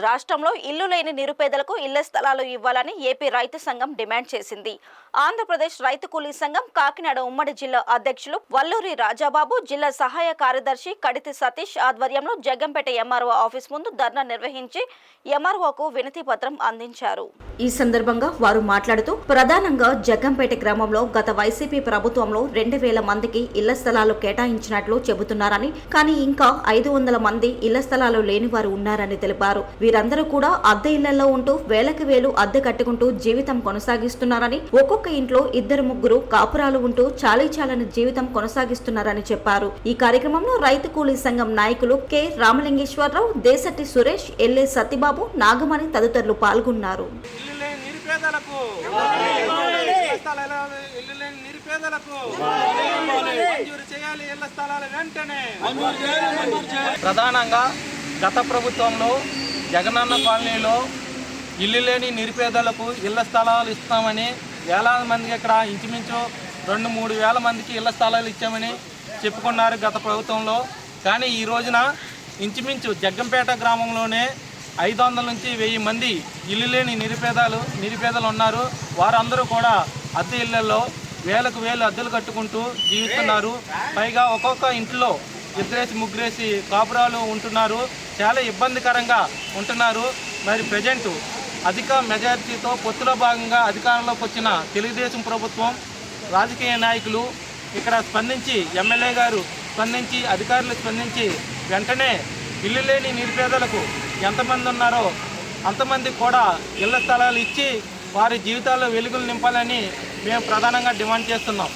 రాష్ట్రంలో ఇల్లు లేని నిరుపేదలకు ఇళ్ల స్థలాలు ఇవ్వాలని ఏపీ రైతు సంఘం డిమాండ్ చేసింది. ఆంధ్రప్రదేశ్ రైతు కూలీ సంఘం కాకినాడ ఉమ్మడి జిల్లా అధ్యక్షులు వల్లూరి రాజాబాబు, జిల్లా సహాయ కార్యదర్శి కడితి సతీష్ ఆధ్వర్యంలో జగ్గంపేట ఎంఆర్ఓ ఆఫీస్ ముందు ధర్నా నిర్వహించి ఎంఆర్ఓకు వినతి పత్రం అందించారు. ఈ సందర్భంగా వారు మాట్లాడుతూ ప్రధానంగా జగ్గంపేట గ్రామంలో గత వైసీపీ ప్రభుత్వంలో 2000 మందికి ఇళ్ల స్థలాలు కేటాయించినట్లు చెబుతున్నారని, కానీ ఇంకా 500 మంది ఇళ్ల స్థలాలు లేని వారు ఉన్నారని తెలిపారు. వీరందరూ కూడా అద్దె ఇళ్లలో ఉంటూ వేలకు వేలు అద్దె కట్టుకుంటూ జీవితం కొనసాగిస్తున్నారని, ఒక్కొక్క ఇంట్లో 2-3 కాపురాలు ఉంటూ చాలీచాలని జీవితం కొనసాగిస్తున్నారని చెప్పారు. ఈ కార్యక్రమంలో రైతు కూలీ సంఘం నాయకులు కె రామలింగేశ్వరరావు, దేశటి సురేష్, ఎల్ఏ సత్యబాబు, నాగమణి తదితరులు పాల్గొన్నారు. ప్రధానంగా గత ప్రభుత్వంలో జగనన్న కాలనీలో ఇల్లు లేని నిరుపేదలకు ఇళ్ల స్థలాలు ఇస్తామని వేలాది మందికి ఇక్కడ ఇంచుమించు 2-3 వేల మందికి ఇళ్ల స్థలాలు ఇచ్చామని చెప్పుకున్నారు గత ప్రభుత్వంలో. కానీ ఈ రోజున ఇంచుమించు జగ్గంపేట గ్రామంలోనే 500 నుంచి 1000 మంది ఇల్లు లేని నిరుపేదలు ఉన్నారు. వారందరూ కూడా అద్దె ఇళ్లలో వేలకు వేలు అద్దెలు కట్టుకుంటూ జీవిస్తున్నారు. పైగా ఒక్కొక్క ఇంట్లో 2-3 కాపురాలు ఉంటున్నారు. చాలా ఇబ్బందికరంగా ఉంటున్నారు. మరి ప్రజెంట్ అధిక మెజారిటీతో పొత్తులో భాగంగా అధికారంలోకి వచ్చిన తెలుగుదేశం ప్రభుత్వం, రాజకీయ నాయకులు ఇక్కడ స్పందించి, ఎమ్మెల్యే గారు స్పందించి, అధికారులు స్పందించి వెంటనే ఇల్లు లేని నిరుపేదలకు ఎంతమంది ఉన్నారో అంతమందికి కూడా ఇళ్ల స్థలాలు ఇచ్చి వారి జీవితాల్లో వెలుగులు నింపాలని మేము ప్రధానంగా డిమాండ్ చేస్తున్నాం.